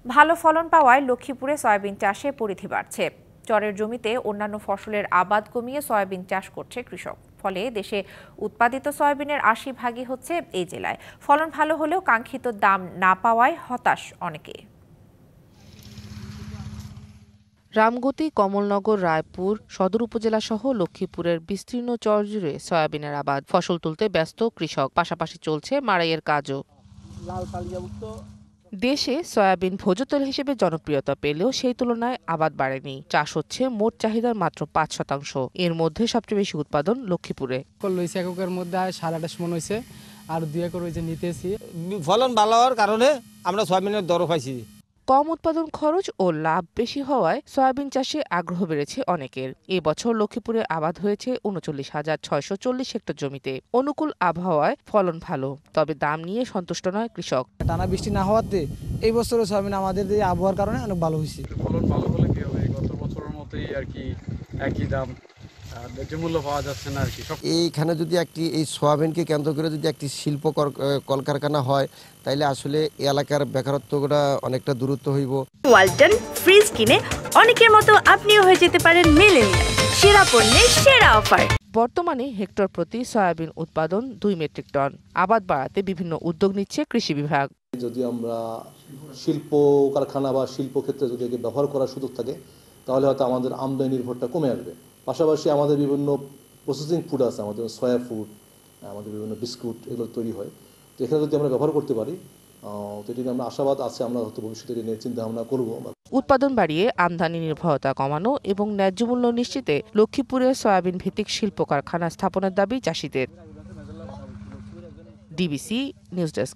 ভালো ফলন পাওয়ায় লক্ষ্মীপুরে সয়াবিন চাষে পরিধি বাড়ছে। চরের জমিতে অন্যান্য ফসলের আবাদ কমিয়ে সয়াবিন চাষ করছে কৃষক। ফলে দেশে উৎপাদিত সয়াবিনের ৮০% হচ্ছে এই জেলায়। ফলন ভালো হলেও কাঙ্ক্ষিত দাম না পাওয়ায় হতাশ অনেকে। রামগতি, কমলনগর, রায়পুর সদর উপজেলা সহ লক্ষ্মীপুরের বিস্তীর্ণ চর জুড়ে সয়াবিনের আবাদ। ফসল তুলতে ব্যস্ত কৃষক, পাশাপাশি চলছে মাড়াইয়ের কাজও। দেশে সয়াবিন ভোজ্য তেল হিসেবে জনপ্রিয়তা পেলেও সেই তুলনায় আবাদ বাড়েনি। চাষ হচ্ছে মোট চাহিদার মাত্র ৫%। এর মধ্যে সবচেয়ে বেশি উৎপাদন লক্ষ্মীপুরে। এককের মধ্যে ২৮.৫ মন হয়েছে, আর ২ একর হয়েছে নিতেছি। ফলন ভালো হওয়ার কারণে আমরা সয়াবিনের দরও পাইছি। কম উৎপাদন খরচ ও লাভ বেশি হওয়ায় সয়াবিন চাষে আগ্রহ বেড়েছে অনেকের। এবছর লক্ষ্মীপুরে আবাদ হয়েছে ৩৯,৬৪০ হেক্টর জমিতে। অনুকূল আবহাওয়ায় ফলন ভালো, তবে দাম নিয়ে সন্তুষ্ট নয় কৃষক। টানা বৃষ্টি না হওয়াতে এই বছরের সয়াবিন আমাদের এই আবহাওয়ার কারণে অনেক ভালো হয়েছে। ফলন ভালো হলে কি হবে, গত বছরের মতোই আর কি, একই দাম, ন্যায্য মূল্য পাওয়া যাচ্ছে না আর কি। এইখানে যদি এই সোয়াবিনকে কেন্দ্র করে যদি একটি শিল্প কলকারখানা হয়, তাইলে আসলে এই এলাকার বেকারত্বটা অনেকটা দূরত্ব হইব। ওয়ালটন ফ্রিজ কিনে অনেকের মতো আপনিও হয়ে যেতে পারেন মিলেনিয়াল। সেরা পণ্যের সেরা অফার। বর্তমানে হেক্টর প্রতি সয়াবিন উৎপাদন ২ মেট্রিক টন। আবাদ বাড়াতে বিভিন্ন উদ্যোগ নিচ্ছে কৃষি বিভাগ। যদি আমরা শিল্প কারখানা বা শিল্প ক্ষেত্রে যদি একে ব্যবহার করার সুযোগ থাকে, তাহলে হয়তো আমাদের আমদানি নির্ভরটা কমে আসবে। পাশাপাশি আমাদের বিভিন্ন প্রসেসিং ফুড আছে, আমাদের সয়া ফুড, আমাদের বিভিন্ন বিস্কুট, এগুলো তৈরি হয়। তো এখানে যদি আমরা ব্যবহার করতে পারি, তো এটি আমরা আশাবাদ আছে, আমরা হয়তো ভবিষ্যতে নিয়ে চিন্তা ভাবনা করবো। উৎপাদন বাড়িয়ে আমদানি নির্ভরতা কমানো এবং ন্যায্য মূল্য নিশ্চিতে লক্ষ্মীপুরে সয়াবিন ভিত্তিক শিল্প কারখানা স্থাপনের দাবি চাষিদের। DBC news desk.